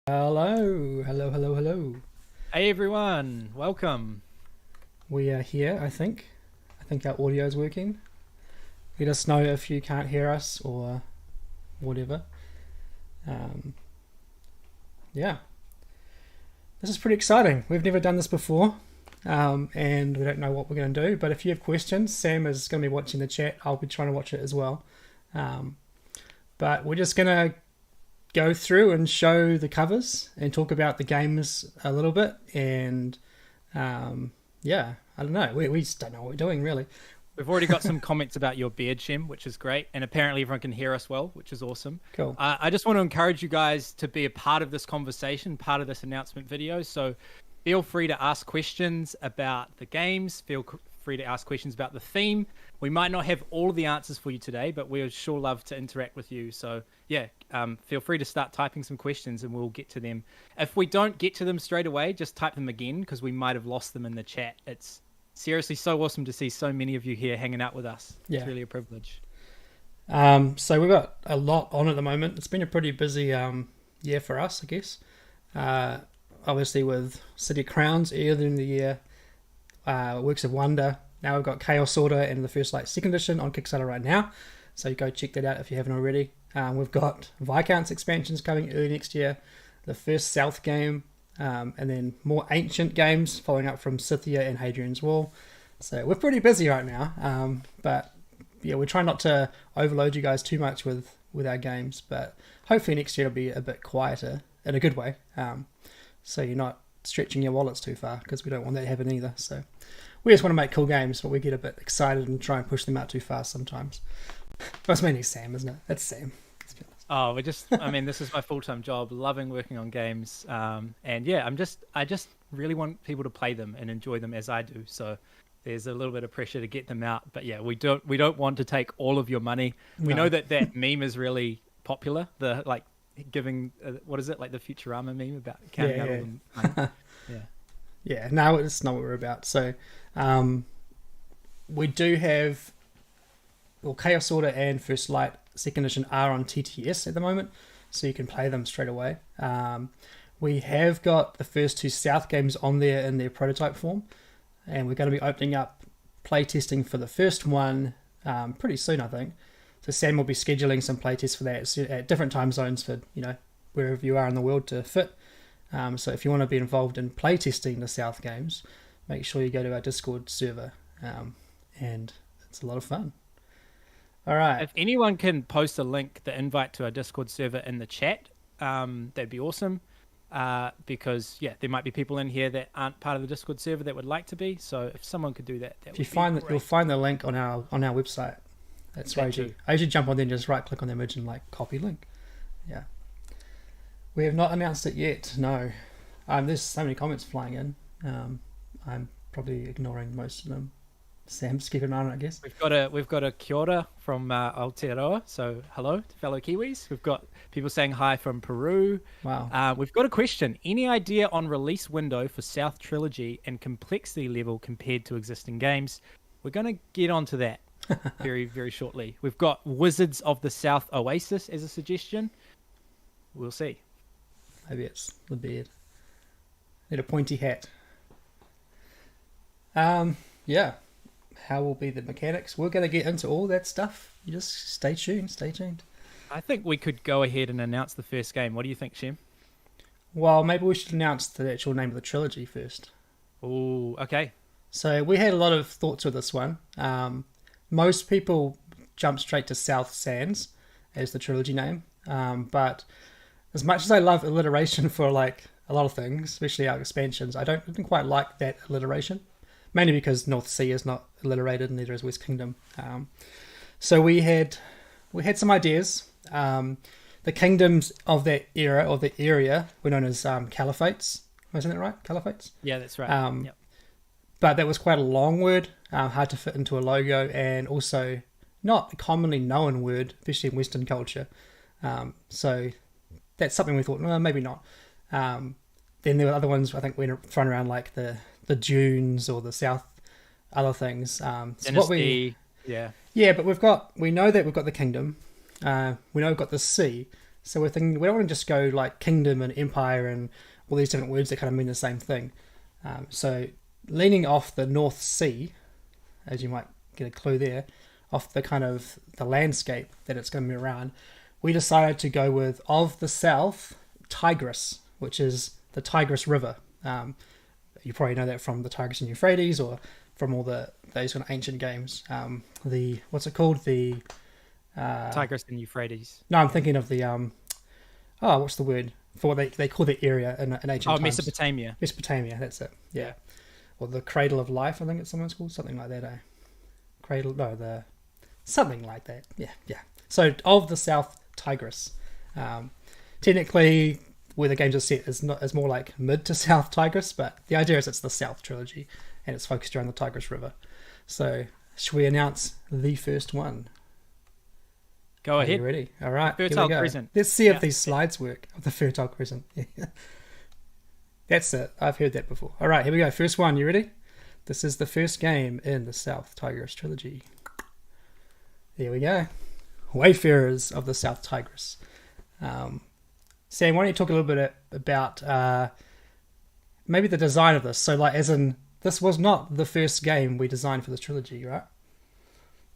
Hello, hello, hello, hello. Hey everyone, welcome. We are here, I think. I think our audio is working. Let us know if you can't hear us or whatever. Um, yeah, this is pretty exciting. We've never done this before, and we don't know what we're going to do. But if you have questions, Sam is going to be watching the chat. I'll be trying to watch it as well. But we're just going to go through and show the covers and talk about the games a little bit. And yeah, I don't know. We just don't know what we're doing, really. We've already got some comments about your beard, Shem, which is great. And apparently everyone can hear us well, which is awesome. Cool. I just want to encourage you guys to be a part of this conversation, part of this announcement video. So feel free to ask questions about the games. Feel free to ask questions about the theme. We might not have all of the answers for you today, but we would sure love to interact with you. So yeah, feel free to start typing some questions and we'll get to them. If we don't get to them straight away, just type them again because we might have lost them in the chat. It's seriously so awesome to see so many of you here hanging out with us. Yeah. It's really a privilege. So we've got a lot on at the moment. It's been a pretty busy year for us, I guess. Obviously with City of Crowns earlier in the year, Works of Wonder. Now we've got Chaos Order and the first second edition on Kickstarter right now. So go check that out if you haven't already. We've got Viscount's expansions coming early next year. The first South game. And then more ancient games following up from Scythia and Hadrian's Wall. So we're pretty busy right now. But yeah, we're trying not to overload you guys too much with our games. But hopefully next year it'll be a bit quieter in a good way. So you're not stretching your wallets too far because we don't want that to happen either. So we just want to make cool games, but we get a bit excited and try and push them out too fast sometimes. That's mainly Sam, isn't it? That's Sam. Oh, this is my full-time job, loving working on games. And yeah, I just really want people to play them and enjoy them as I do. So there's a little bit of pressure to get them out. But yeah, we don't want to take all of your money. We know that meme is really popular. The giving, what is it? Like the Futurama meme about counting out all the money. Yeah. Yeah, no, it's not what we're about. So we do have, Chaos Order and First Light Second Edition are on TTS at the moment, so you can play them straight away. We have got the first two South games on there in their prototype form, and we're going to be opening up playtesting for the first one pretty soon, I think. So Sam will be scheduling some playtests for that at different time zones for, wherever you are in the world to fit. So if you want to be involved in playtesting the South games, make sure you go to our Discord server, and it's a lot of fun. All right. If anyone can post a link, the invite to our Discord server in the chat, that'd be awesome. Because there might be people in here that aren't part of the Discord server that would like to be. So if someone could do that, you'll find the link on our website. That's right. I usually jump on there and just right click on the image and copy link. Yeah. We have not announced it yet. No. There's so many comments flying in. I'm probably ignoring most of them. Sam's keeping an eye on it, I guess. We've got a kia ora from Aotearoa, so hello to fellow Kiwis. We've got people saying hi from Peru. Wow. We've got a question. Any idea on release window for South Trilogy and complexity level compared to existing games? We're going to get onto that very, very shortly. We've got Wizards of the South Oasis as a suggestion. We'll see. Maybe it's the beard. Need a pointy hat. Yeah. How will be the mechanics? We're going to get into all that stuff. You just stay tuned. Stay tuned. I think we could go ahead and announce the first game. What do you think, Shem? Well, maybe we should announce the actual name of the trilogy first. Oh, okay. So we had a lot of thoughts with this one. Most people jump straight to South Sands as the trilogy name. But as much as I love alliteration for a lot of things, especially our expansions, I didn't quite like that alliteration. Mainly because North Sea is not alliterated, and neither is West Kingdom. So we had some ideas. The kingdoms of that era or the area were known as caliphates. Am I saying that right? Caliphates? Yeah, that's right. Yep. But that was quite a long word, hard to fit into a logo, and also not a commonly known word, especially in Western culture. So that's something we thought, well, maybe not. Then there were other ones I think we were thrown around like the dunes or the south, other things. So Dynasty, yeah, but we know that we've got the kingdom. We know we've got the sea. So we're thinking we don't want to just go like kingdom and empire and all these different words that kind of mean the same thing. So leaning off the North Sea, as you might get a clue there, off the kind of the landscape that it's going to be around, we decided to go with of the South Tigris, which is the Tigris River. You probably know that from the Tigris and Euphrates, or from all those kind of ancient games. What's it called? The Tigris and Euphrates. No, I'm thinking of the what's the word for what they call the area in ancient times? Mesopotamia. Mesopotamia, that's it. Yeah. Or the Cradle of Life, I think it's sometimes called, something like that. Something like that. Yeah. So of the South Tigris, technically where the games are set is more like mid to South Tigris, but the idea is it's the South Trilogy and it's focused around the Tigris River. So should we announce the first one? Go ahead. Are you ready? All right. Fertile Crescent. Let's see if these slides work. Of the Fertile Crescent. That's it. I've heard that before. All right, here we go. First one. You ready? This is the first game in the South Tigris Trilogy. There we go. Wayfarers of the South Tigris. Sam, why don't you talk a little bit about maybe the design of this? So, like, as in, this was not the first game we designed for this trilogy, right?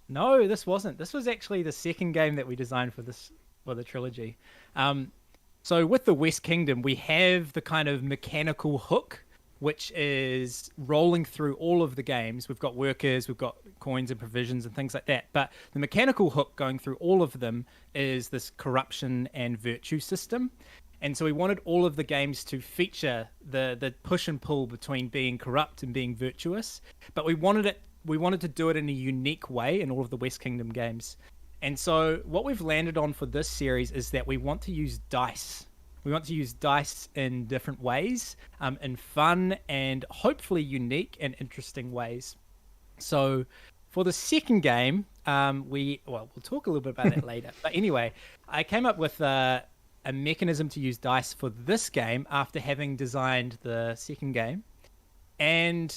No, this wasn't. This was actually the second game that we designed for the trilogy. So with the West Kingdom, we have the kind of mechanical hook, which is rolling through all of the games. We've got workers, we've got coins and provisions and things like that. But the mechanical hook going through all of them is this corruption and virtue system. And so we wanted all of the games to feature the push and pull between being corrupt and being virtuous. But we wanted to do it in a unique way in all of the West Kingdom games. And so what we've landed on for this series is that we want to use dice. We want to use dice in different ways, in fun and hopefully unique and interesting ways. So for the second game, we'll talk a little bit about that later. But anyway, I came up with a mechanism to use dice for this game after having designed the second game. And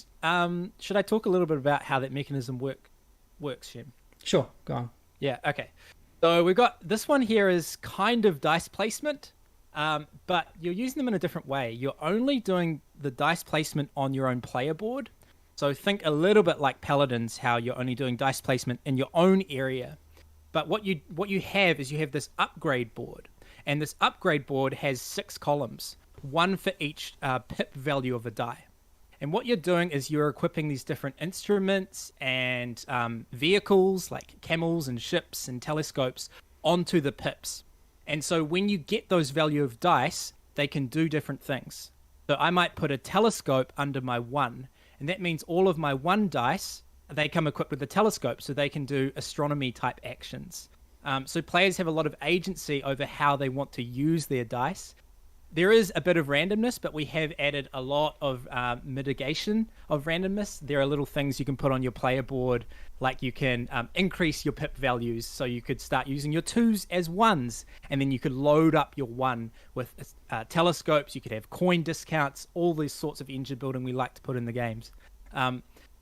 should I talk a little bit about how that mechanism works, Shem? Sure, go on. Yeah, okay. So we've got this one here is kind of dice placement, but you're using them in a different way. You're only doing the dice placement on your own player board. So think a little bit like Paladins, how you're only doing dice placement in your own area. But what you have is you have this upgrade board. And this upgrade board has 6 columns, one for each pip value of a die. And what you're doing is you're equipping these different instruments and vehicles like camels and ships and telescopes onto the pips. And so when you get those value of dice, they can do different things. So I might put a telescope under my 1, and that means all of my 1 dice, they come equipped with a telescope, so they can do astronomy type actions. So players have a lot of agency over how they want to use their dice. There is a bit of randomness, but we have added a lot of mitigation of randomness. There are little things you can put on your player board, like you can increase your pip values. So you could start using your 2s as 1s, and then you could load up your 1 with telescopes. You could have coin discounts, all these sorts of engine building we like to put in the games.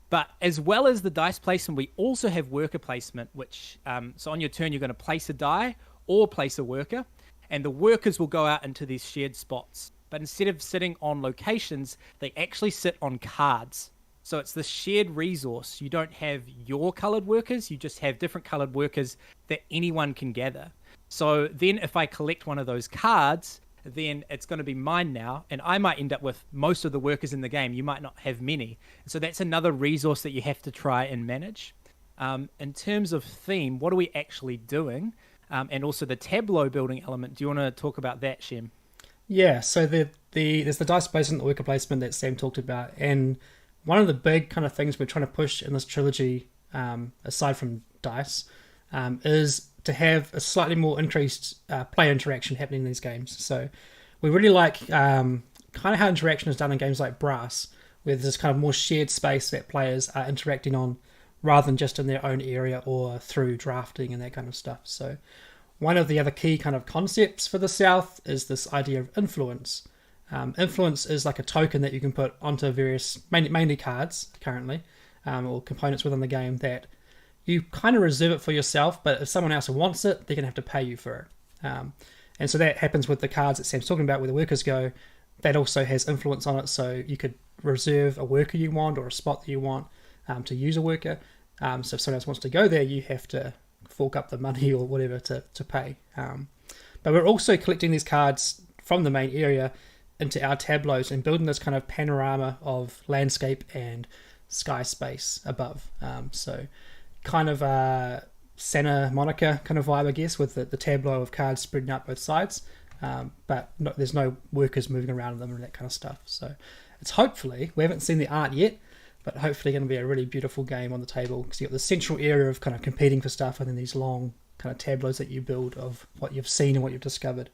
But as well as the dice placement, we also have worker placement, which, so on your turn, you're going to place a die or place a worker. And the workers will go out into these shared spots. But instead of sitting on locations, they actually sit on cards. So it's this shared resource. You don't have your colored workers. You just have different colored workers that anyone can gather. So then if I collect one of those cards, then it's going to be mine now. And I might end up with most of the workers in the game. You might not have many. So that's another resource that you have to try and manage. In terms of theme, what are we actually doing? And also the tableau building element. Do you want to talk about that, Shem? Yeah, so there's the dice placement, the worker placement that Sam talked about. And one of the big kind of things we're trying to push in this trilogy, aside from dice, is to have a slightly more increased player interaction happening in these games. So we really like kind of how interaction is done in games like Brass, where there's this kind of more shared space that players are interacting on rather than just in their own area or through drafting and that kind of stuff. So one of the other key kind of concepts for the South is this idea of influence. Influence is like a token that you can put onto various, mainly cards currently, or components within the game that you kind of reserve it for yourself, but if someone else wants it, they're going to have to pay you for it. And so that happens with the cards that Sam's talking about, where the workers go. That also has influence on it, so you could reserve a worker you want or a spot that you want to use a worker. So if someone else wants to go there, you have to fork up the money or whatever to pay. But we're also collecting these cards from the main area into our tableaus and building this kind of panorama of landscape and sky space above. So kind of a Santa Monica kind of vibe, I guess, with the tableau of cards spreading out both sides. But there's no workers moving around them and that kind of stuff. So it's hopefully, we haven't seen the art yet, but hopefully going to be a really beautiful game on the table, because you've got the central area of kind of competing for stuff, and then these long kind of tableaus that you build of what you've seen and what you've discovered.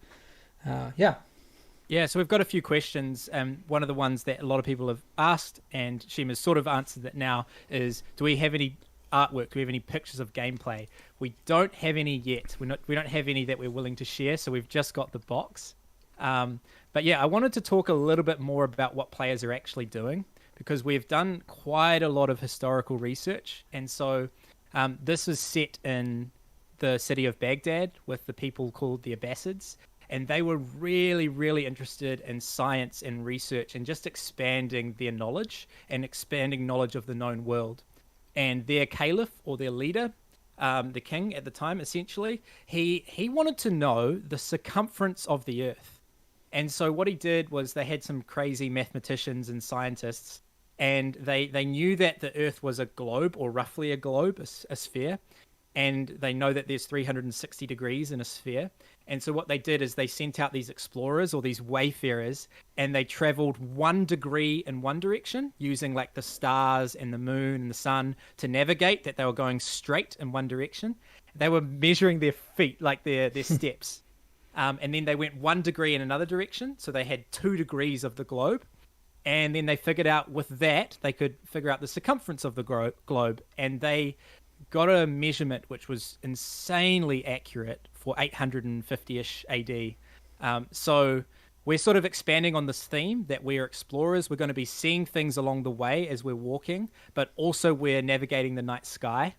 Yeah, so we've got a few questions. One of the ones that a lot of people have asked, and Shem has sort of answered it now, is do we have any artwork? Do we have any pictures of gameplay? We don't have any yet. We don't have any that we're willing to share, so we've just got the box. But yeah, I wanted to talk a little bit more about what players are actually doing, because we've done quite a lot of historical research. And so this is set in the city of Baghdad with the people called the Abbasids. And they were really, really interested in science and research and just expanding their knowledge and expanding knowledge of the known world. And their caliph, or their leader, the king at the time, essentially, he wanted to know the circumference of the earth. And so what he did was, they had some crazy mathematicians and scientists, and they knew that the earth was a globe, or roughly a globe, a sphere. And they know that there's 360 degrees in a sphere. And so what they did is they sent out these explorers, or these wayfarers, and they traveled 1 degree in one direction, using like the stars and the moon and the sun to navigate that they were going straight in one direction. They were measuring their feet, like their steps. And then they went 1 degree in another direction. So they had 2 degrees of the globe. And then they figured out with that, they could figure out the circumference of the globe. And they got a measurement which was insanely accurate for 850-ish AD. So we're sort of expanding on this theme that we're explorers. We're going to be seeing things along the way as we're walking, but also we're navigating the night sky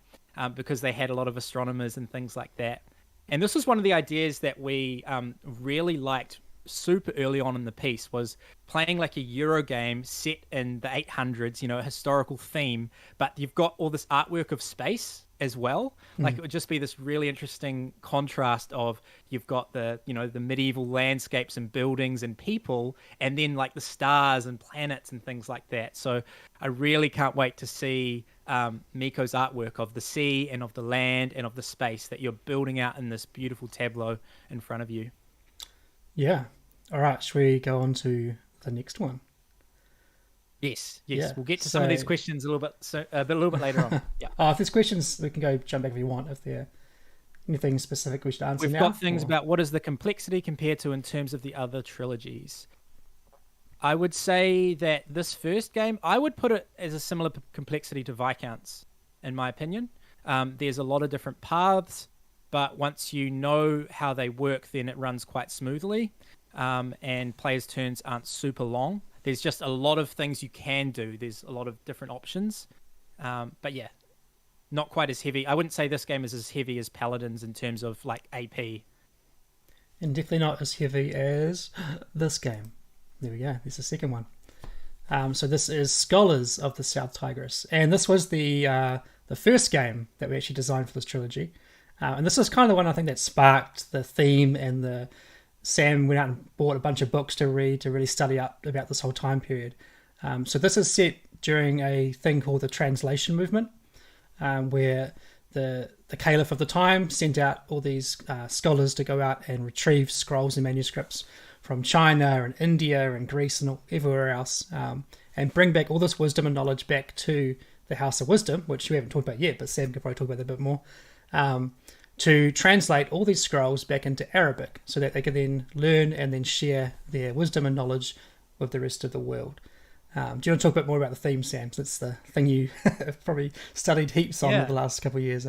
because they had a lot of astronomers and things like that. And this was one of the ideas that we really liked super early on in the piece, was playing like a Euro game set in the 800s, a historical theme, but you've got all this artwork of space as well. Like it would just be this really interesting contrast of, you've got the medieval landscapes and buildings and people, and then like the stars and planets and things like that. So I really can't wait to see Miko's artwork of the sea and of the land and of the space that you're building out in this beautiful tableau in front of you. Yeah. All right. Should we go on to the next one? Yes. Yeah. We'll get to some of these questions a little bit later on. Yeah. If there's questions, we can go jump back if you want. If there anything specific we should answer We've now. got things about what is the complexity compared to in terms of the other trilogies. I would say that this first game, I would put it as a similar complexity to Viscounts, in my opinion. There's a lot of different paths, but once you know how they work, then it runs quite smoothly, and players' turns aren't super long. There's just a lot of things you can do. There's a lot of different options. But yeah, not quite as heavy. I wouldn't say this game is as heavy as Paladins in terms of like AP. And definitely not as heavy as this game. There we go. There's the second one. So this is Scholars of the South Tigris. And this was the first game that we actually designed for this trilogy. And this is kind of the one I think that sparked the theme, and Sam went out and bought a bunch of books to read to really study up about this whole time period. So this is set during a thing called the Translation Movement, where the caliph of the time sent out all these scholars to go out and retrieve scrolls and manuscripts from China and India and Greece and everywhere else, and bring back all this wisdom and knowledge back to the House of Wisdom, which we haven't talked about yet, but Sam could probably talk about that a bit more. To translate all these scrolls back into Arabic so that they can then learn and then share their wisdom and knowledge with the rest of the world. Do you want to talk a bit more about the theme, Sam? So it's the thing you have probably studied heaps on over the last couple of years.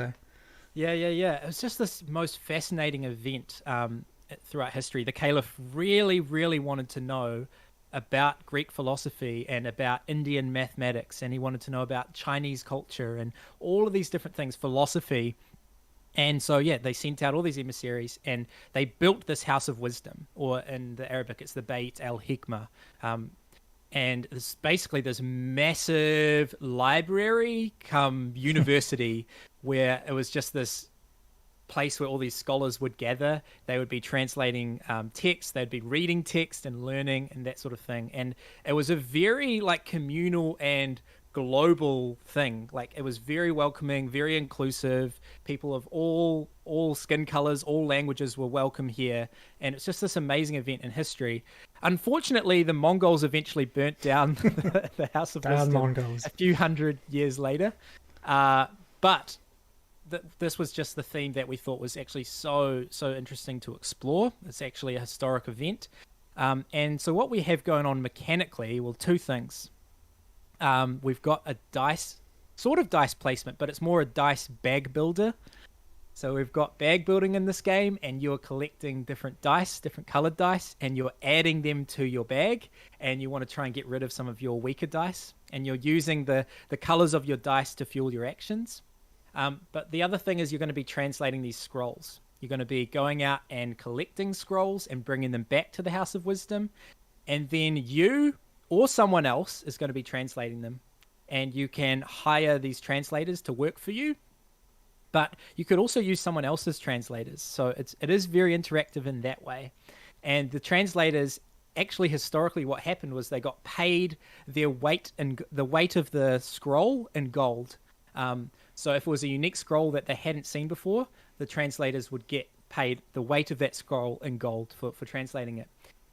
Yeah. It was just this most fascinating event throughout history. The Caliph really, really wanted to know about Greek philosophy and about Indian mathematics, and he wanted to know about Chinese culture and all of these different things, philosophy. And so, yeah, they sent out all these emissaries and they built this House of Wisdom, or in the Arabic, it's the Beit al-Hikmah. And it's basically this massive library come university where it was just this place where all these scholars would gather. They would be translating text, they'd be reading text and learning and that sort of thing. And it was a very like communal and global thing. Like, it was very welcoming, very inclusive. People of all skin colors, all languages were welcome here, and it's just this amazing event in history. Unfortunately, the Mongols eventually burnt down the House of Wisdom Mongols. a few hundred years later, but this was just the theme that we thought was actually so interesting to explore. It's actually a historic event, and so what we have going on mechanically, well, two things. We've got a dice placement, but it's more a dice bag builder. So we've got bag building in this game, and you're collecting different dice, different colored dice, and you're adding them to your bag, and you want to try and get rid of some of your weaker dice, and you're using the colors of your dice to fuel your actions. But the other thing is you're going to be translating these scrolls. You're going to be going out and collecting scrolls and bringing them back to the House of Wisdom, and then you or someone else is going to be translating them, and you can hire these translators to work for you, but you could also use someone else's translators. So it is very interactive in that way. And the translators, actually historically what happened was they got paid their weight and the weight of the scroll in gold. So if it was a unique scroll that they hadn't seen before, the translators would get paid the weight of that scroll in gold for translating it.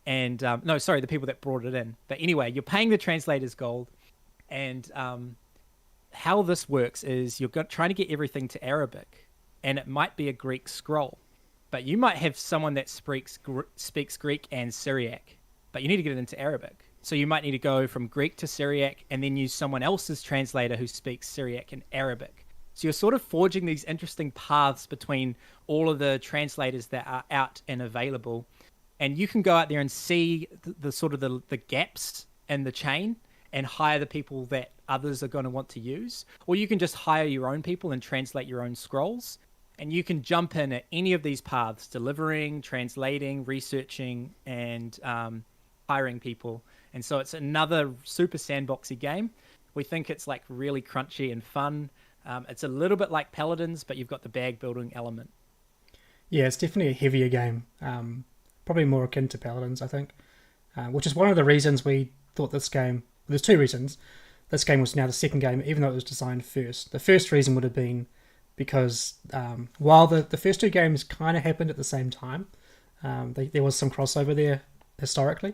And the people that brought it in. But anyway, you're paying the translators gold. And how this works is you're trying to get everything to Arabic. And it might be a Greek scroll. But you might have someone that speaks Greek and Syriac. But you need to get it into Arabic. So you might need to go from Greek to Syriac and then use someone else's translator who speaks Syriac and Arabic. So you're sort of forging these interesting paths between all of the translators that are out and available. And you can go out there and see the gaps in the chain and hire the people that others are going to want to use. Or you can just hire your own people and translate your own scrolls. And you can jump in at any of these paths, delivering, translating, researching, and hiring people. And so it's another super sandboxy game. We think it's like really crunchy and fun. It's a little bit like Paladins, but you've got the bag building element. Yeah, it's definitely a heavier game. Probably more akin to Paladins, I think, which is one of the reasons we thought this game... There's two reasons. This game was now the second game, even though it was designed first. The first reason would have been because while the first two games kind of happened at the same time, there was some crossover there historically.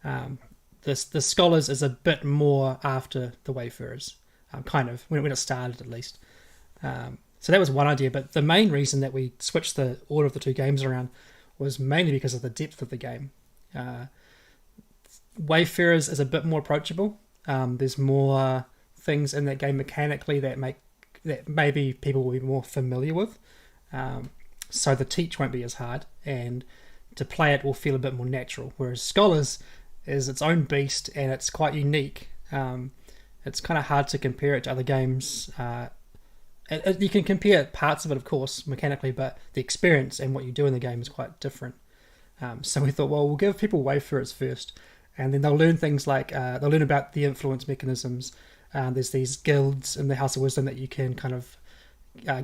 The Scholars is a bit more after the Wayfarers, kind of, when it started at least. So that was one idea, but the main reason that we switched the order of the two games around was mainly because of the depth of the game. Wayfarers is a bit more approachable. There's more things in that game mechanically that maybe people will be more familiar with. So the teach won't be as hard, and to play it will feel a bit more natural. Whereas Scholars is its own beast, and it's quite unique. It's kind of hard to compare it to other games. You can compare parts of it, of course, mechanically, but the experience and what you do in the game is quite different. So we thought, well, we'll give people Wayfarers first, and then they'll learn things like, they'll learn about the influence mechanisms. There's these guilds in the House of Wisdom that you can kind of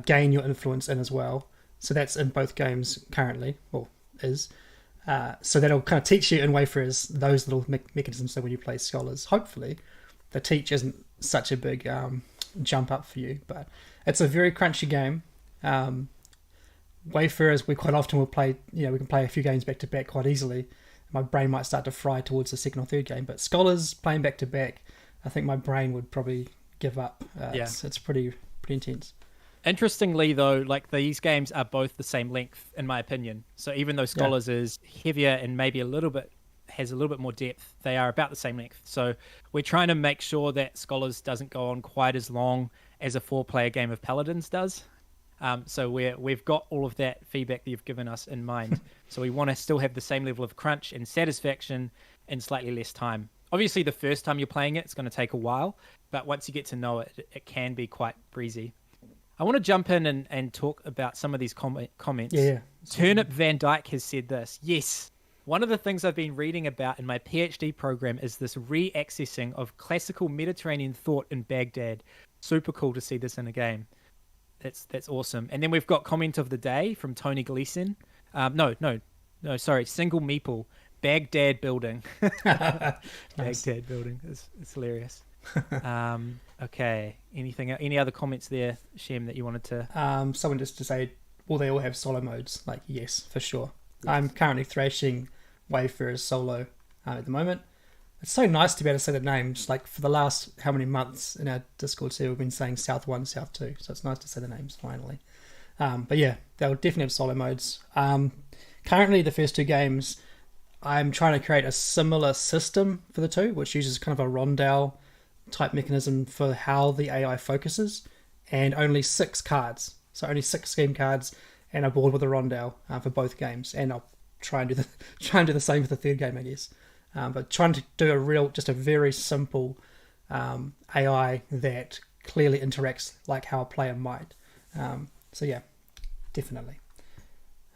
gain your influence in as well. So that's in both games currently, or is. So that'll kind of teach you in Wayfarers those little mechanisms, so when you play Scholars, hopefully the teach isn't such a big jump up for you. But it's a very crunchy game. Wayfarers, we quite often will play, we can play a few games back to back quite easily. My brain might start to fry towards the second or third game, but Scholars playing back to back, I think my brain would probably give up. It's pretty intense. Interestingly, though, like these games are both the same length, in my opinion. So even though Scholars is heavier and maybe has a little bit more depth, they are about the same length. So we're trying to make sure that Scholars doesn't go on quite as long as a 4-player game of Paladins does. So we've got all of that feedback that you've given us in mind. So we want to still have the same level of crunch and satisfaction in slightly less time. Obviously, the first time you're playing it, it's going to take a while, but once you get to know it, it can be quite breezy. I want to jump in and talk about some of these comments. Yeah. Turnip Van Dyke has said this. Yes. One of the things I've been reading about in my PhD program is this re-accessing of classical Mediterranean thought in Baghdad. Super cool to see this in a game. That's awesome. And then we've got comment of the day from Tony Gleason. Sorry, Single Meeple. Baghdad building. Baghdad building. It's hilarious. Okay. Any other comments there, Shem, that you wanted to? Someone just to say, well, they all have solo modes. Like, yes, for sure. Yes. I'm currently thrashing Wayfarer's solo at the moment. It's so nice to be able to say the names. Like, for the last how many months in our Discord server, we've been saying South 1, South 2. So it's nice to say the names finally. But yeah, they'll definitely have solo modes. Currently, the first two games, I'm trying to create a similar system for the two, which uses kind of a rondel type mechanism for how the AI focuses, and only 6 cards. So only 6 scheme cards and a board with a rondel for both games. And I'll try and do the same for the third game, I guess. But trying to do just a very simple AI that clearly interacts like how a player might. So yeah, definitely.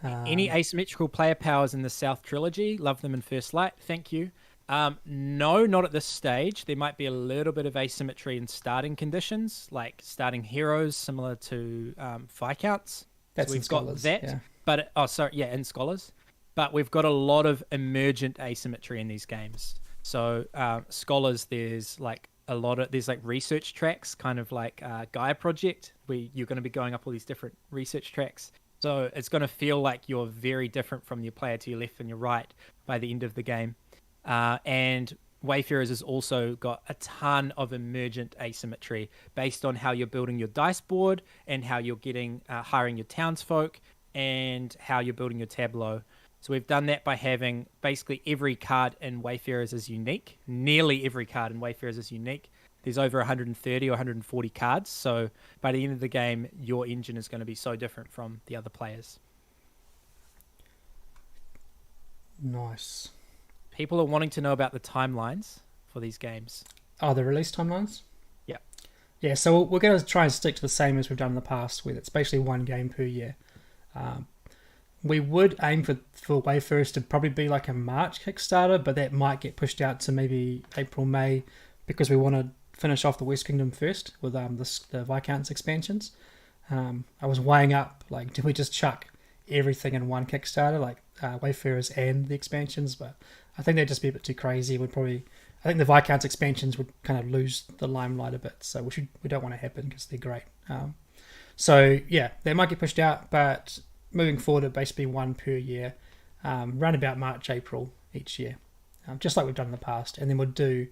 Any asymmetrical player powers in the South Trilogy? Love them in First Light. Thank you. No, not at this stage. There might be a little bit of asymmetry in starting conditions, like starting heroes similar to Viscounts. That's so we've in Scholars, got that. Yeah. But in Scholars. But we've got a lot of emergent asymmetry in these games. So Scholars, there's like research tracks, kind of like Gaia Project, where you're going to be going up all these different research tracks. So it's going to feel like you're very different from your player to your left and your right by the end of the game. And Wayfarers has also got a ton of emergent asymmetry based on how you're building your dice board and how you're hiring your townsfolk and how you're building your tableau. So we've done that by having basically every card in Wayfarers is unique. Nearly every card in Wayfarers is unique. There's over 130 or 140 cards. So by the end of the game, your engine is going to be so different from the other players. Nice. People are wanting to know about the timelines for these games. Oh, the release timelines? Yeah. Yeah, so we're going to try and stick to the same as we've done in the past, where it's basically one game per year. We would aim for Wayfarers to probably be like a March Kickstarter, but that might get pushed out to maybe April, May, because we want to finish off the West Kingdom first with the Viscounts expansions. I was weighing up, like, do we just chuck everything in one Kickstarter, like Wayfarers and the expansions? But I think that'd just be a bit too crazy. I think the Viscounts expansions would kind of lose the limelight a bit, so we don't want to happen because they're great. So yeah, they might get pushed out, but moving forward, it'll basically be one per year, around about March, April each year, just like we've done in the past. And then we'll do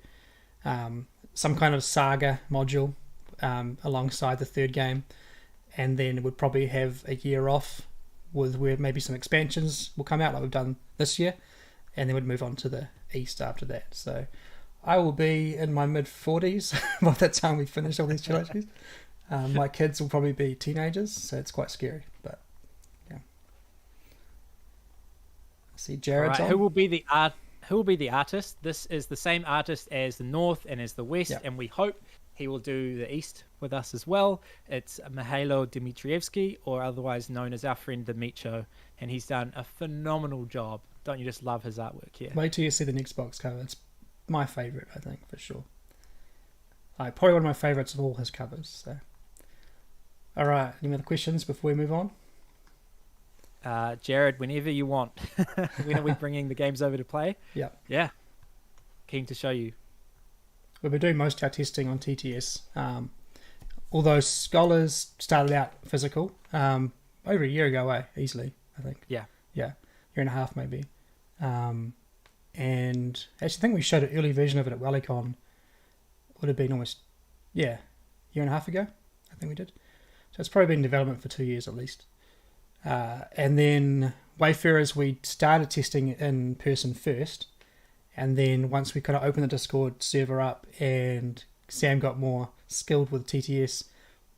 some kind of saga module alongside the third game, and then we'd probably have a year off with where maybe some expansions will come out like we've done this year, and then we'd move on to the East after that. So I will be in my mid-40s by the time we finish all these trilogies. My kids will probably be teenagers, so it's quite scary, but yeah. I see Jared's on. Who will be the artist? This is the same artist as the North and as the West, and we hope he will do the East with us as well. It's Mihailo Dmitrievsky, or otherwise known as our friend Dmicho, and he's done a phenomenal job. Don't you just love his artwork here? Wait till you see the next box cover. It's my favourite, I think, for sure. Probably one of my favourites of all his covers. So, all right, any other questions before we move on? Jared, whenever you want. When are we bringing the games over to play? Yeah. Keen to show you. We've been doing most of our testing on TTS. Although Scholars started out physical over a year ago, easily, I think. Yeah. Year and a half maybe. And actually, I think we showed an early version of it at WellyCon. Would have been almost, year and a half ago, I think we did. So it's probably been in development for 2 years at least. And then Wayfarers, we started testing in person first. And then once we kind of opened the Discord server up and Sam got more skilled with TTS,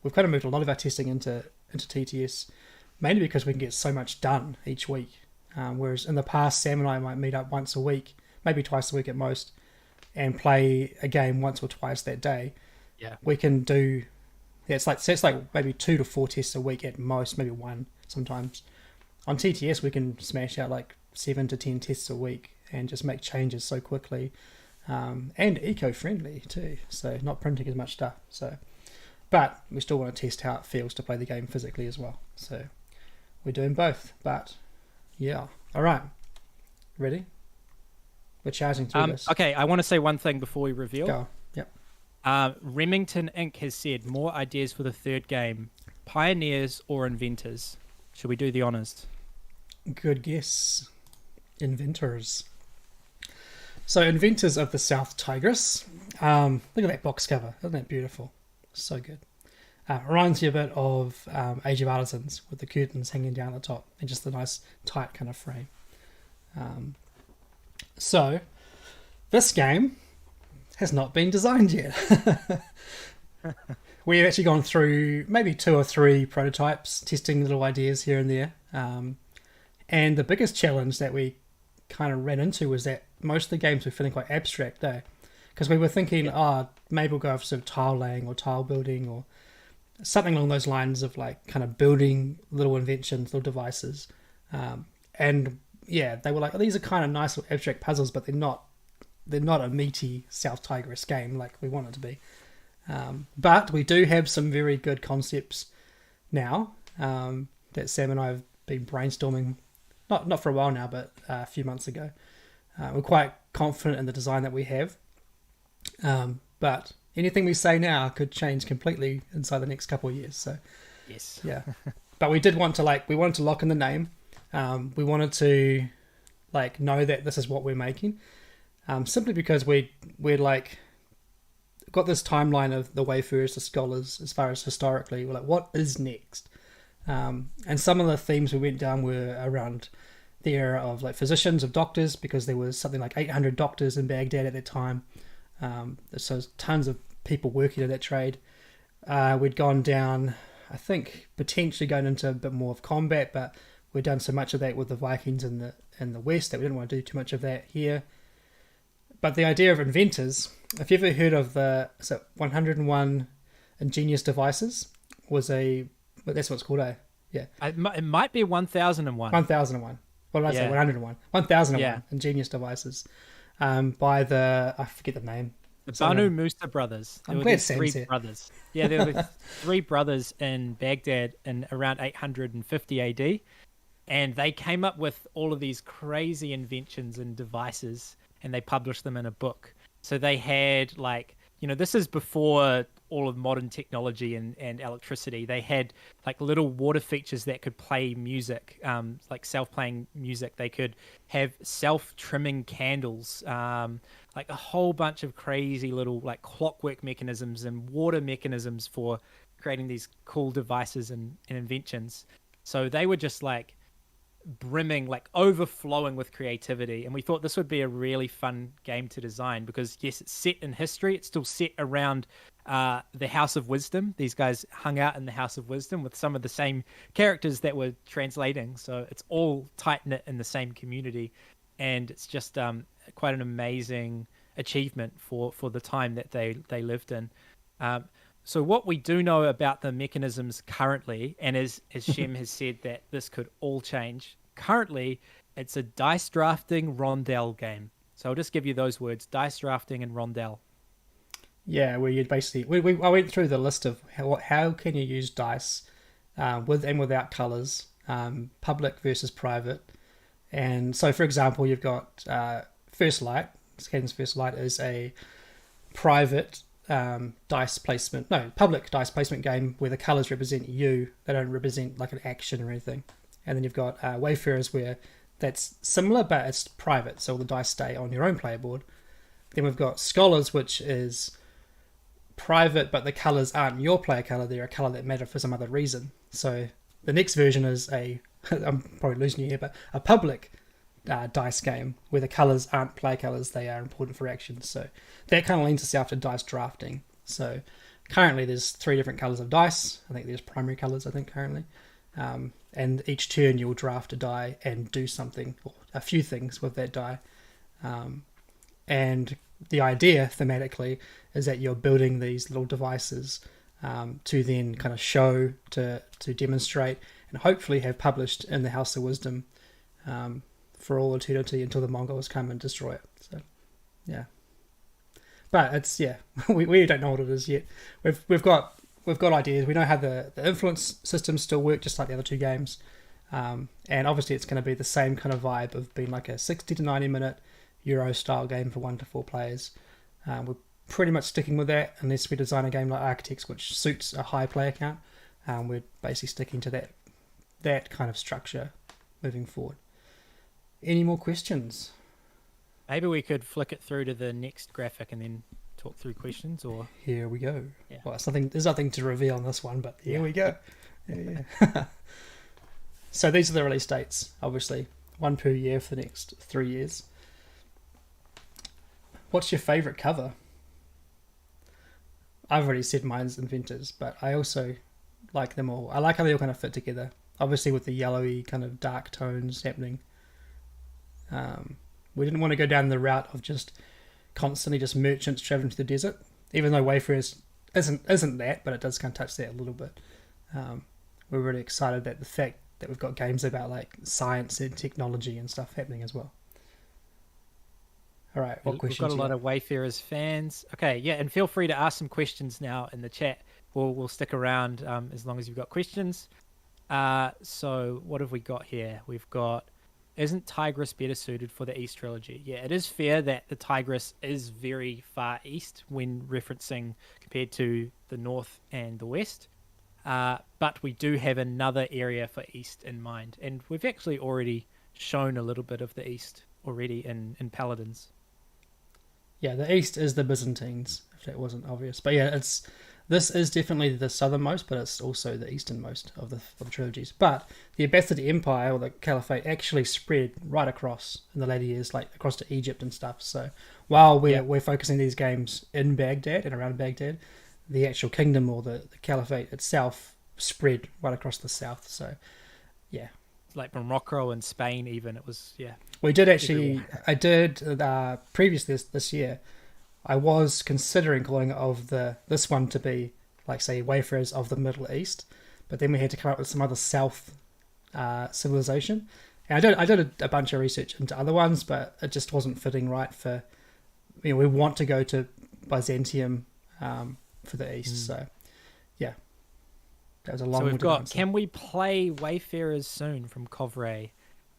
we've kind of moved a lot of our testing into TTS, mainly because we can get so much done each week. Whereas in the past, Sam and I might meet up once a week, maybe twice a week at most, and play a game once or twice that day. Yeah. We can do Yeah, it's like maybe 2 to 4 tests a week at most, maybe one sometimes. On TTS, we can smash out like 7 to 10 tests a week and just make changes so quickly, and eco-friendly too. So not printing as much stuff. So, but we still want to test how it feels to play the game physically as well. So we're doing both. But yeah, all right, ready? We're charging through this. Okay, I want to say one thing before we reveal. Go. Yep. Remington Inc. has said more ideas for the third game: pioneers or inventors. Should we do the honors? Good guess. Inventors. So, inventors of the South Tigris. Look at that box cover. Isn't that beautiful? So good. Reminds you a bit of Age of Artisans with the curtains hanging down the top and just a nice tight kind of frame. So, this game has not been designed yet. We've actually gone through maybe 2 or 3 prototypes, testing little ideas here and there. And the biggest challenge that we kind of ran into was that most of the games were feeling quite abstract, though. Because we were thinking, maybe we'll go for some tile laying or tile building or something along those lines of like kind of building little inventions, little devices. And yeah, they were like, these are kind of nice little abstract puzzles, but they're not a meaty South Tigris game like we want it to be. But we do have some very good concepts now that Sam and I have been brainstorming, not for a while now, but a few months ago. We're quite confident in the design that we have. But anything we say now could change completely inside the next couple of years. So yes, yeah. But we wanted to lock in the name. We wanted to like know that this is what we're making. Simply because we're like got this timeline of the wayfarers, the scholars, as far as historically, we're like, what is next? And some of the themes we went down were around the era of like physicians, of doctors, because there was something like 800 doctors in Baghdad at that time. So tons of people working in that trade. We'd gone down, I think, potentially going into a bit more of combat, but we'd done so much of that with the Vikings in the West that we didn't want to do too much of that here. But the idea of inventors, if you've ever heard of the 101 ingenious devices, that's what it's called, eh? Yeah. It might be 1001. 1001. What did I say? 101. 1001 ingenious devices by I forget the name. The Banu Musa brothers. I'm glad Sam said. 3 brothers. Yeah, there were 3 brothers in Baghdad in around 850 AD. And they came up with all of these crazy inventions and devices, and they published them in a book. So they had this is before all of modern technology and electricity. They had like little water features that could play music, like self-playing music. They could have self-trimming candles, like a whole bunch of crazy little like clockwork mechanisms and water mechanisms for creating these cool devices and inventions. So they were just like brimming, like overflowing with creativity, and we thought this would be a really fun game to design because yes, it's set in history, it's still set around the House of Wisdom. These guys hung out in the House of Wisdom with some of the same characters that were translating, so it's all tight-knit in the same community, and it's just quite an amazing achievement for the time that they lived in. So what we do know about the mechanisms currently, and as Shem has said that this could all change, currently it's a dice drafting rondel game. So I'll just give you those words, dice drafting and rondel. Yeah, where you basically... I went through the list of how can you use dice with and without colours, public versus private. And so, for example, you've got First Light. Skaden's First Light is a private... public dice placement game where the colours represent you. They don't represent like an action or anything. And then you've got Wayfarers where that's similar, but it's private, so all the dice stay on your own player board. Then we've got Scholars, which is private, but the colours aren't your player colour, they're a colour that matter for some other reason. So the next version is I'm probably losing you here, but a public dice game where the colours aren't player colours, they are important for actions. So that kind of leans itself to dice drafting. So currently there's 3 different colours of dice. I think there's primary colours, currently. And each turn you'll draft a die and do something, or a few things with that die. And the idea thematically is that you're building these little devices to then kind of show, to demonstrate, and hopefully have published in the House of Wisdom for all eternity until the Mongols come and destroy it. So, yeah. But it's we don't know what it is yet. We've got ideas. We know how the influence systems still work, just like the other two games. And obviously it's going to be the same kind of vibe of being like a 60 to 90 minute Euro style game for 1 to 4 players. We're pretty much sticking with that unless we design a game like Architects, which suits a high player count. We're basically sticking to that kind of structure moving forward. Any more questions? Maybe we could flick it through to the next graphic and then talk through questions, or here we go. Yeah. Well, there's nothing to reveal on this one, but here we go. Yeah. So these are the release dates, obviously. 1 per year for the next 3 years. What's your favourite cover? I've already said mine's Inventors, but I also like them all. I like how they all kind of fit together. Obviously with the yellowy kind of dark tones happening. We didn't want to go down the route of just constantly just merchants traveling to the desert, even though Wayfarers isn't that, but it does kind of touch that a little bit. We're really excited that the fact that we've got games about like science and technology and stuff happening as well. All right, what questions? We've got a lot of Wayfarers fans. Okay, yeah, and feel free to ask some questions now in the chat. We'll stick around as long as you've got questions. So what have we got here? We've got, isn't Tigris better suited for the East Trilogy? Yeah, it is fair that the Tigris is very far east when referencing compared to the north and the west. But we do have another area for east in mind. And we've actually already shown a little bit of the east already in Paladins. Yeah, the east is the Byzantines, if that wasn't obvious. But yeah, this is definitely the southernmost, but it's also the easternmost of the trilogies. But the Abbasid Empire, or the Caliphate, actually spread right across in the later years, like across to Egypt and stuff. So while we're focusing these games in Baghdad and around Baghdad, the actual kingdom or the Caliphate itself spread right across the south. So, yeah. Like Morocco and Spain even, it was, yeah. We did actually, I did previously this year, I was considering calling it this one to be, like, say, Wayfarers of the Middle East, but then we had to come up with some other South civilization. And I did a bunch of research into other ones, but it just wasn't fitting right for, we want to go to Byzantium for the East, so, yeah. That was a long. So we've got, can we play Wayfarers soon from Kovray?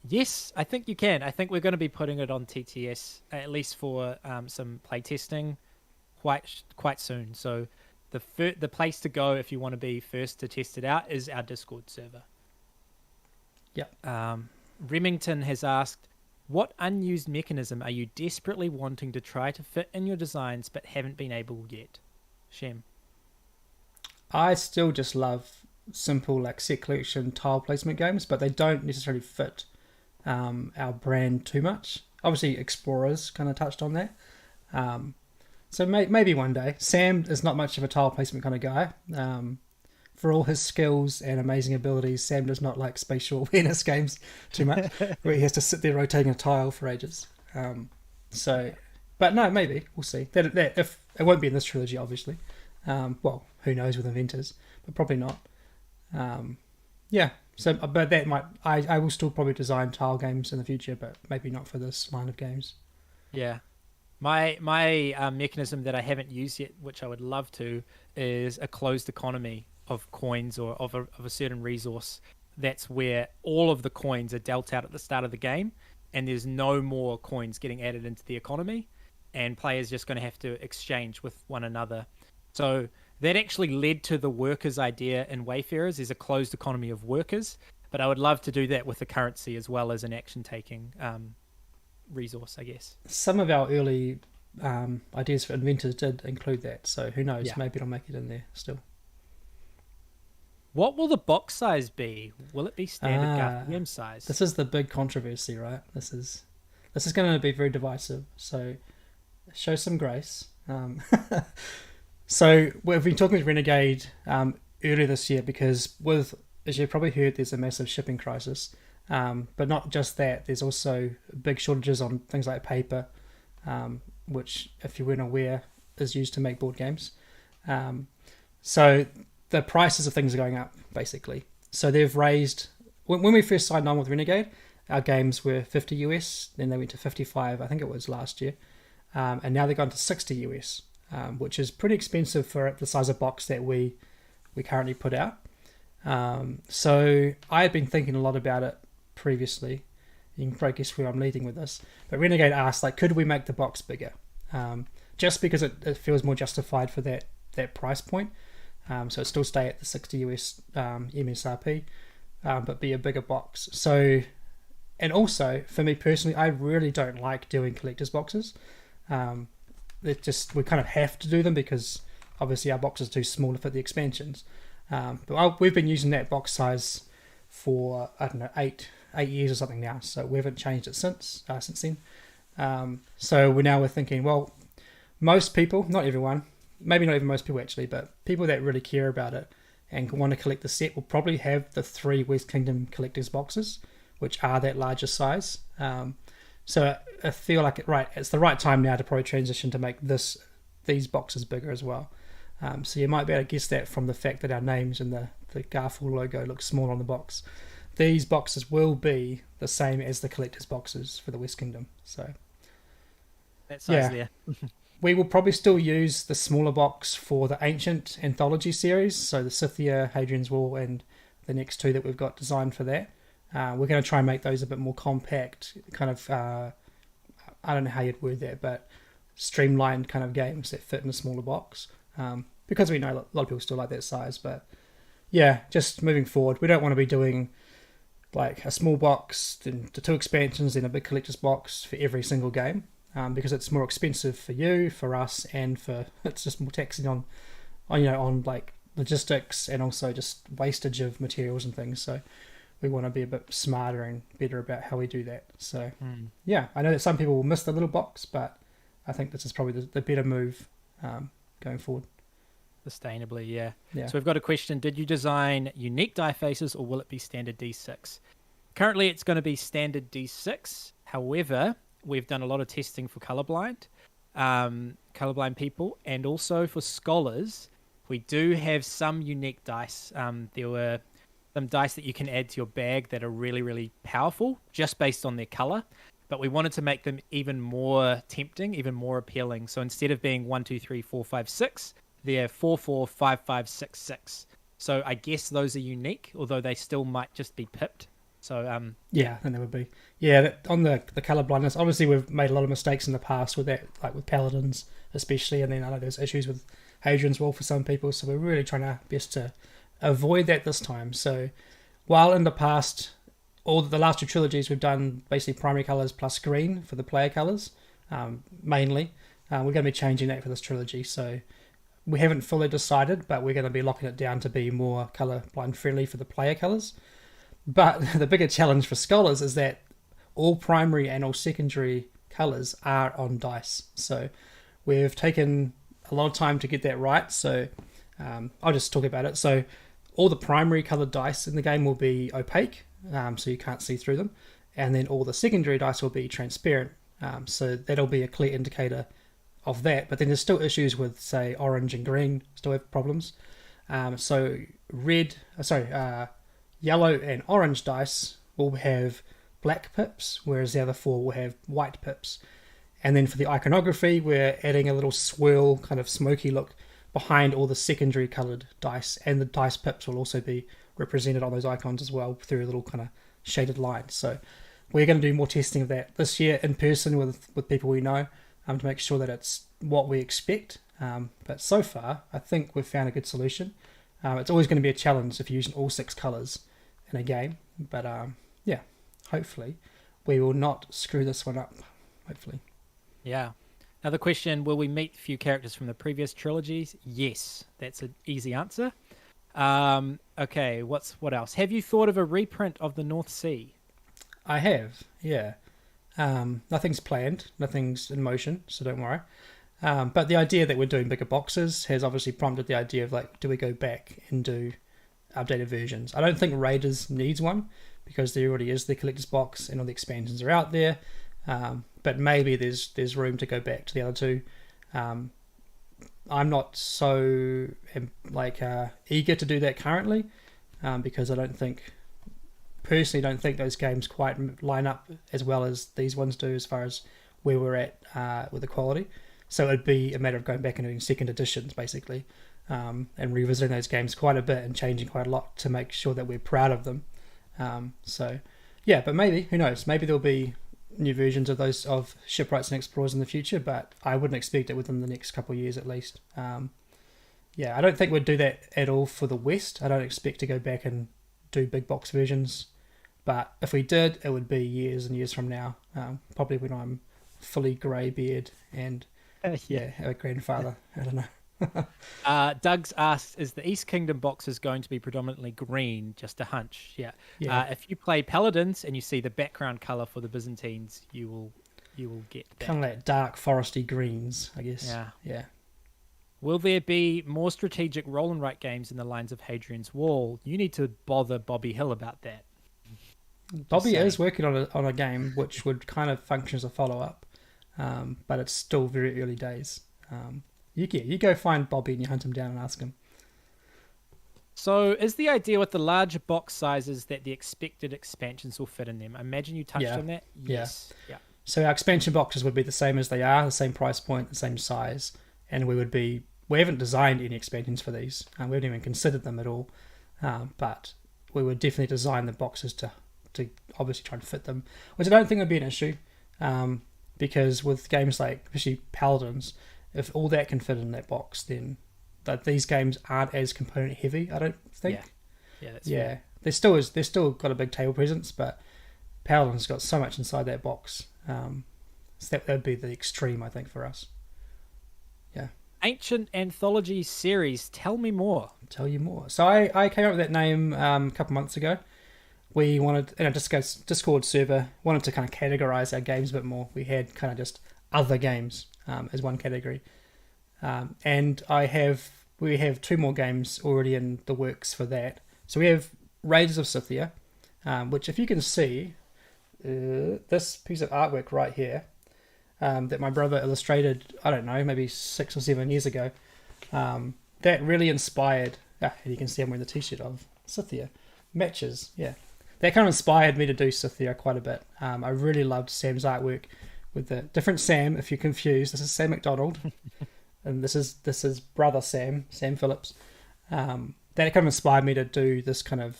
Yes, I think you can. I think we're going to be putting it on TTS, at least for some playtesting, quite soon. So the place to go if you want to be first to test it out is our Discord server. Yeah. Remington has asked, what unused mechanism are you desperately wanting to try to fit in your designs but haven't been able yet? Shem. I still just love simple like set collection tile placement games, but they don't necessarily fit our brand too much. Obviously, Explorers kind of touched on that. So maybe one day. Sam is not much of a tile placement kind of guy. For all his skills and amazing abilities, Sam does not like spatial awareness games too much, where he has to sit there rotating a tile for ages. But no, maybe we'll see. That if it won't be in this trilogy, obviously. Well, who knows with Inventors, but probably not. Yeah. So, but that might. I will still probably design tile games in the future, but maybe not for this line of games. Yeah. My mechanism that I haven't used yet, which I would love to, is a closed economy of coins or of a certain resource. That's where all of the coins are dealt out at the start of the game, and there's no more coins getting added into the economy, and players just going to have to exchange with one another. So that actually led to the workers idea in Wayfarers. There's a closed economy of workers, but I would love to do that with the currency as well as an action-taking resource, I guess. Some of our early ideas for Inventors did include that, so who knows? Yeah. Maybe it'll make it in there still. What will the box size be? Will it be standard Garphill Games size? This is the big controversy, right? This is going to be very divisive, so show some grace. So we've been talking with Renegade earlier this year because as you've probably heard, there's a massive shipping crisis. But not just that, there's also big shortages on things like paper, which, if you weren't aware, is used to make board games. So the prices of things are going up, basically. So they've raised... When we first signed on with Renegade, our games were 50 US, then they went to 55, I think it was last year. And now they've gone to 60 US, which is pretty expensive for the size of box that we currently put out. So I had been thinking a lot about it previously. You can probably guess where I'm leading with this. But Renegade asked, like, could we make the box bigger? Just because it feels more justified for that price point. So it still stay at the 60 US MSRP, but be a bigger box. So, and also, for me personally, I really don't like doing collector's boxes. We kind of have to do them because obviously our box is too small to fit the expansions. But we've been using that box size for, I don't know, eight years or something now, so we haven't changed it since then. So we're thinking, well, most people, not everyone, maybe not even most people actually, but people that really care about it and want to collect the set will probably have the 3 West Kingdom collector's boxes, which are that larger size. So I feel like it's the right time now to probably transition to make these boxes bigger as well. So you might be able to guess that from the fact that our names and the Garphill logo look small on the box. These boxes will be the same as the collector's boxes for the West Kingdom. So that size there. We will probably still use the smaller box for the Ancient Anthology series, so the Scythia, Hadrian's Wall, and the next 2 that we've got designed for that. We're going to try and make those a bit more compact, kind of, I don't know how you'd word that, but streamlined kind of games that fit in a smaller box. Because we know a lot of people still like that size, but yeah, just moving forward, we don't want to be doing like a small box, then the 2 expansions, then a big collector's box for every single game. Because it's more expensive for you, for us, and it's just more taxing on like logistics and also just wastage of materials and things. So we want to be a bit smarter and better about how we do that. So yeah, I know that some people will miss the little box, but I think this is probably the better move going forward. Sustainably, yeah. Yeah. So we've got a question: did you design unique die faces, or will it be standard D6? Currently, it's going to be standard D6. However, we've done a lot of testing for colorblind people, and also for scholars. We do have some unique dice. There were some dice that you can add to your bag that are really, really powerful, just based on their color. But we wanted to make them even more tempting, even more appealing. So instead of being 1, 2, 3, 4, 5, 6, they're 4, 4, 5, 5, 6, 6. So I guess those are unique, although they still might just be pipped. So yeah, and they would be. Yeah, on the color blindness, obviously we've made a lot of mistakes in the past with that, like with Paladins especially, and then I know there's issues with Hadrian's Wall for some people, so we're really trying our best to avoid that this time. So while in the past, all the last 2 trilogies we've done basically primary colors plus green for the player colors, mainly, we're going to be changing that for this trilogy. So we haven't fully decided, but we're going to be locking it down to be more color blind friendly for the player colors. But the bigger challenge for scholars is that all primary and all secondary colours are on dice. So we've taken a lot of time to get that right. So I'll just talk about it. So all the primary coloured dice in the game will be opaque, so you can't see through them. And then all the secondary dice will be transparent. So that'll be a clear indicator of that. But then there's still issues with, say, orange and green still have problems. So yellow and orange dice will have black pips, whereas the other 4 will have white pips. And then for the iconography, we're adding a little swirl, kind of smoky look behind all the secondary coloured dice, and the dice pips will also be represented on those icons as well through a little kind of shaded line. So we're going to do more testing of that this year in person with people we know, to make sure that it's what we expect. But so far, I think we've found a good solution. It's always going to be a challenge if you're using all 6 colours in a game, but yeah, hopefully we will not screw this one up. Hopefully. Yeah. Another question: will we meet a few characters from the previous trilogies? Yes, that's an easy answer. Okay, what else? Have you thought of a reprint of the North Sea? I have, yeah. Nothing's planned, nothing's in motion, so don't worry. But the idea that we're doing bigger boxes has obviously prompted the idea of, like, do we go back and do updated versions? I don't think Raiders needs one because there already is the collector's box and all the expansions are out there. But maybe there's room to go back to the other 2. I'm not so eager to do that currently, because I personally don't think those games quite line up as well as these ones do as far as where we're at with the quality. So it'd be a matter of going back and doing second editions basically, and revisiting those games quite a bit and changing quite a lot to make sure that we're proud of them. So yeah, but maybe, who knows, maybe there'll be new versions of those of Shipwrights and Explorers in the future, but I wouldn't expect it within the next couple of years at least. Yeah, I don't think we'd do that at all for the West. I don't expect to go back and do big box versions, but if we did, it would be years and years from now, probably when I'm fully grey beard and a grandfather. I don't know. Doug's asked, is the East Kingdom boxes going to be predominantly green? Just a hunch. Yeah. If you play Paladins and you see the background color for the Byzantines, you will get that. Kind of like dark foresty greens, I guess. Yeah. Will there be more strategic roll and write games in the lines of Hadrian's Wall? You need to bother Bobby Hill about that. Bobby is working on a game which would kind of function as a follow-up, but it's still very early days. You go find Bobby and you hunt him down and ask him. So is the idea with the larger box sizes that the expected expansions will fit in them? I imagine you touched on that. Yes. Yeah. So our expansion boxes would be the same as they are, the same price point, the same size, and we haven't designed any expansions for these. We haven't even considered them at all, but we would definitely design the boxes to obviously try and fit them, which I don't think would be an issue, because with games like especially Paladins, if all that can fit in that box, then that these games aren't as component heavy, I don't think. That's fair. They're still got a big table presence, but Paladin's got so much inside that box. So that would be the extreme, I think, for us. Yeah. Ancient Anthology series. Tell me more. Tell you more. So I came up with that name a couple months ago. We wanted, in a Discord server, wanted to kind of categorize our games a bit more. We had kind of just other games as one category. And we have 2 more games already in the works for that. So we have Raiders of Scythia, which if you can see, this piece of artwork right here, that my brother illustrated, I don't know, maybe 6 or 7 years ago, that really inspired, and you can see I'm wearing the t-shirt of Scythia, matches, yeah. That kind of inspired me to do Scythia quite a bit. I really loved Sam's artwork with the different Sam, if you're confused. This is Sam McDonald, and this is brother Sam Phillips. That kind of inspired me to do this kind of,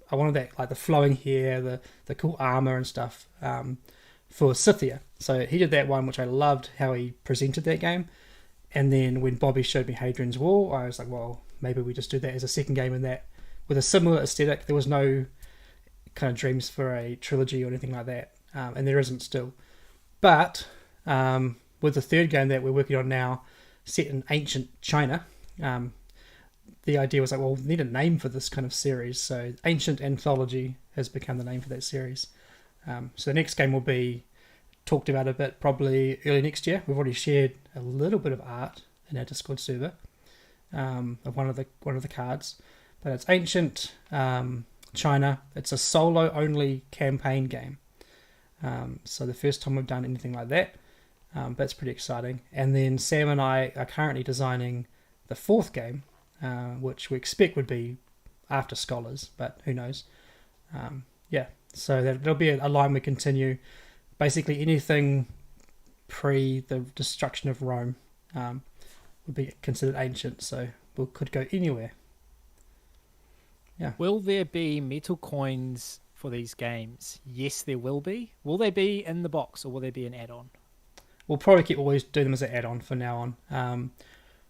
I wanted that, like the flowing hair, the cool armor and stuff, for Scythia. So he did that one, which I loved how he presented that game. And then when Bobby showed me Hadrian's Wall, I was like, well, maybe we just do that as a second game in that with a similar aesthetic. There was no kind of dreams for a trilogy or anything like that, and there isn't still. But with the third game that we're working on now, set in ancient China, the idea was like, well, we need a name for this kind of series. So Ancient Anthology has become the name for that series. So the next game will be talked about a bit probably early next year. We've already shared a little bit of art in our Discord server of one of the cards, but it's Ancient China. It's a solo only campaign game. So the first time we've done anything like that, but it's pretty exciting. And then Sam and I are currently designing the 4th game, which we expect would be after Scholars, but who knows. So there'll be a line we continue. Basically anything pre the destruction of Rome would be considered ancient, so we could go anywhere. Yeah. Will there be metal coins for these games? Yes, there will be. Will they be in the box or will they be an add-on? We'll probably keep always do them as an add-on from now on.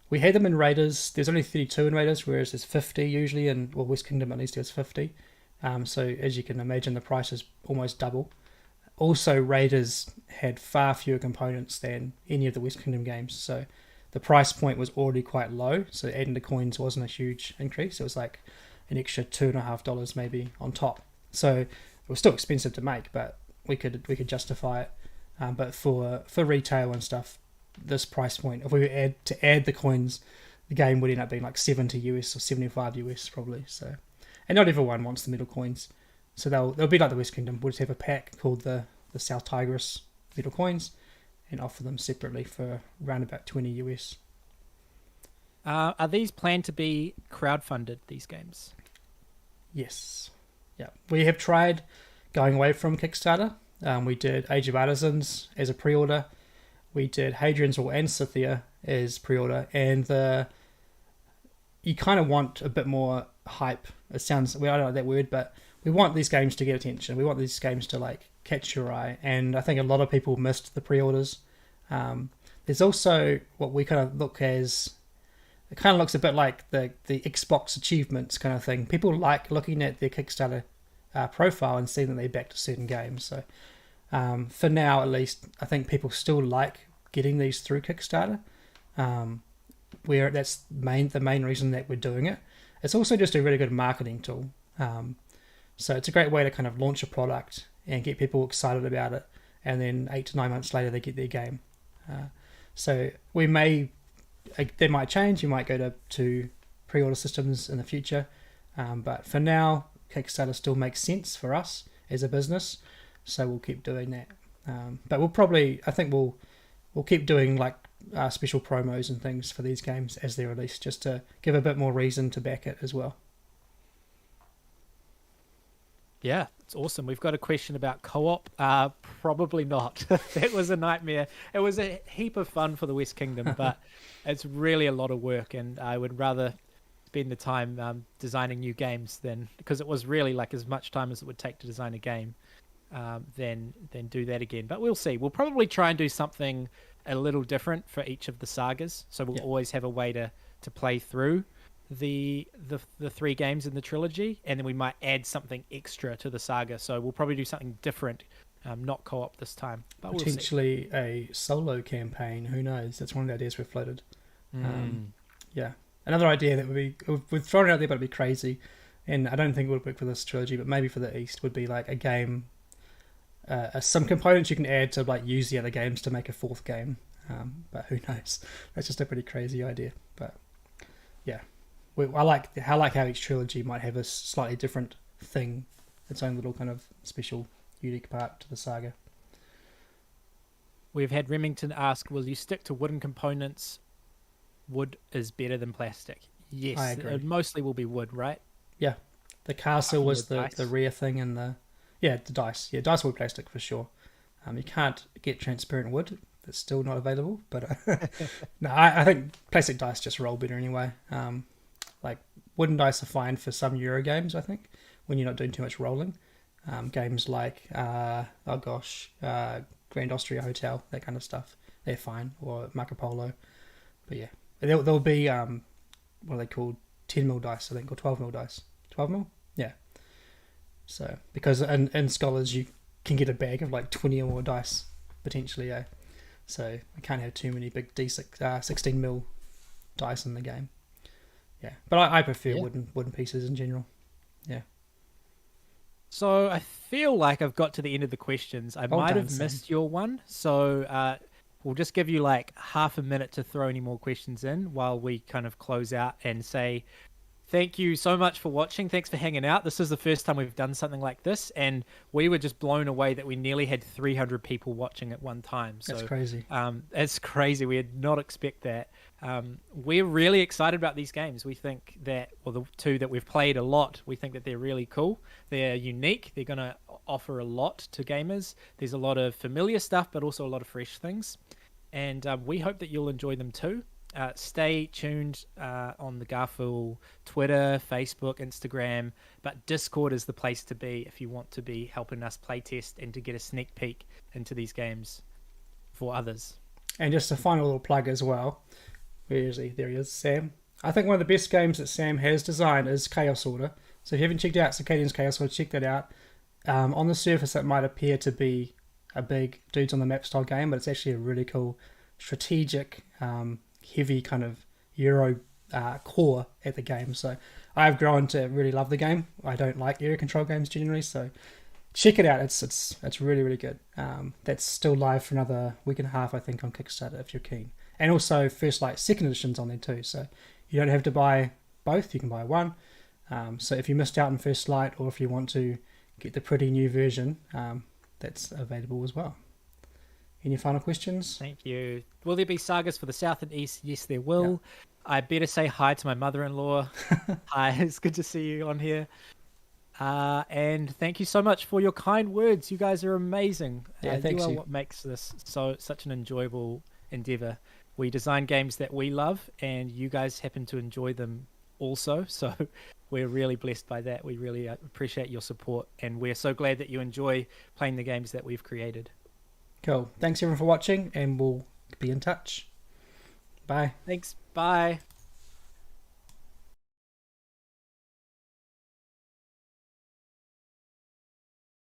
We had them in Raiders. There's only 32 in Raiders, whereas there's 50 usually, and West Kingdom at least there's 50. So as you can imagine, the price is almost double. Also, Raiders had far fewer components than any of the West Kingdom games, so the price point was already quite low. So adding the coins wasn't a huge increase. It was like an extra $2.50 maybe on top. So it was still expensive to make, but we could justify it. But for retail and stuff, this price point, if we were to add the coins, the game would end up being like 70 US or 75 US probably. So, and not everyone wants the metal coins, so they'll be like the West Kingdom. We'll just have a pack called the South Tigris metal coins, and offer them separately for around about 20 US. Are these planned to be crowdfunded, these games? Yes. Yeah. We have tried going away from Kickstarter. We did Age of Artisans as a pre-order. We did Hadrian's Wall and Scythia as pre-order. And you kind of want a bit more hype. It sounds, I don't like that word, but we want these games to get attention. We want these games to like catch your eye. And I think a lot of people missed the pre-orders. There's also what we kind of look as, it kind of looks a bit like the Xbox achievements kind of thing. People like looking at their Kickstarter profile and seeing that they backed a certain game. So for now, at least, I think people still like getting these through Kickstarter. Where that's the main reason that we're doing it. It's also just a really good marketing tool. So it's a great way to kind of launch a product and get people excited about it, and then 8 to 9 months later they get their game. So that might change. You might go to pre-order systems in the future, but for now, Kickstarter still makes sense for us as a business, so we'll keep doing that. But we'll keep doing like special promos and things for these games as they're released, just to give a bit more reason to back it as well. Yeah, it's awesome. We've got a question about co-op. Probably not. That was a nightmare. It was a heap of fun for the West Kingdom, but it's really a lot of work, and I would rather spend the time designing new games because it was really like as much time as it would take to design a game, than do that again. But we'll see. We'll probably try and do something a little different for each of the sagas, so we'll always have a way to play through the 3 games in the trilogy, and then we might add something extra to the saga. So we'll probably do something different, not co-op this time, but potentially we'll a solo campaign. Who knows? That's one of the ideas we've floated. Yeah, another idea that we've thrown it out there, but it'd be crazy, and I don't think it would work for this trilogy, but maybe for the East, would be like a game, some components you can add to like use the other games to make a 4th game. But who knows? That's just a pretty crazy idea. But yeah. I like how each trilogy might have a slightly different thing, its own little kind of special, unique part to the saga. We've had Remington ask, will you stick to wooden components? Wood is better than plastic. Yes, I agree. It mostly will be wood, right? Yeah. The castle was the rare thing, and the dice. Yeah, dice will be plastic for sure. You can't get transparent wood. It's still not available. But no, I think plastic dice just roll better anyway. Like wooden dice are fine for some Euro games, I think, when you're not doing too much rolling. Games like Grand Austria Hotel, that kind of stuff, they're fine, or Marco Polo. But yeah, there'll be what are they called, 10mm dice, I think, or 12mm dice. 12mm, yeah. So because in Scholars you can get a bag of like 20 or more dice potentially, yeah. So we can't have too many big 16mm dice in the game. Yeah, but I prefer wooden pieces in general. Yeah. So I feel like I've got to the end of the questions. I might have missed your one. So we'll just give you like half a minute to throw any more questions in while we kind of close out and say thank you so much for watching. Thanks for hanging out. This is the first time we've done something like this, and we were just blown away that we nearly had 300 people watching at one time. So that's crazy. It's crazy. We did not expect that. We're really excited about these games. We think that, well, the 2 that we've played a lot, we think that they're really cool. They're unique. They're going to offer a lot to gamers. There's a lot of familiar stuff, but also a lot of fresh things. And we hope that you'll enjoy them too. Stay tuned on the Garphill Twitter, Facebook, Instagram, but Discord is the place to be if you want to be helping us playtest and to get a sneak peek into these games for others. And just a final little plug as well. Where is he? There he is, Sam. I think one of the best games that Sam has designed is Chaos Order. So if you haven't checked out Circadian's Chaos Order, check that out. On the surface, it might appear to be a big dudes on the map style game, but it's actually a really cool strategic, heavy kind of Euro core at the game. So I've grown to really love the game. I don't like area control games generally, so check it out. It's really, really good. That's still live for another week and a half, I think, on Kickstarter if you're keen. And also First Light second edition's on there too, so you don't have to buy both, you can buy one. So if you missed out on First Light, or if you want to get the pretty new version, that's available as well. Any final questions? Thank you. Will there be sagas for the South and East? Yes, there will. I better say hi to my mother-in-law. Hi, it's good to see you on here. And thank you so much for your kind words. You guys are amazing. Thanks. You are what makes this such an enjoyable endeavor. We design games that we love, and you guys happen to enjoy them also. So we're really blessed by that. We really appreciate your support, and we're so glad that you enjoy playing the games that we've created. Cool. Thanks everyone for watching, and we'll be in touch. Bye. Thanks. Bye.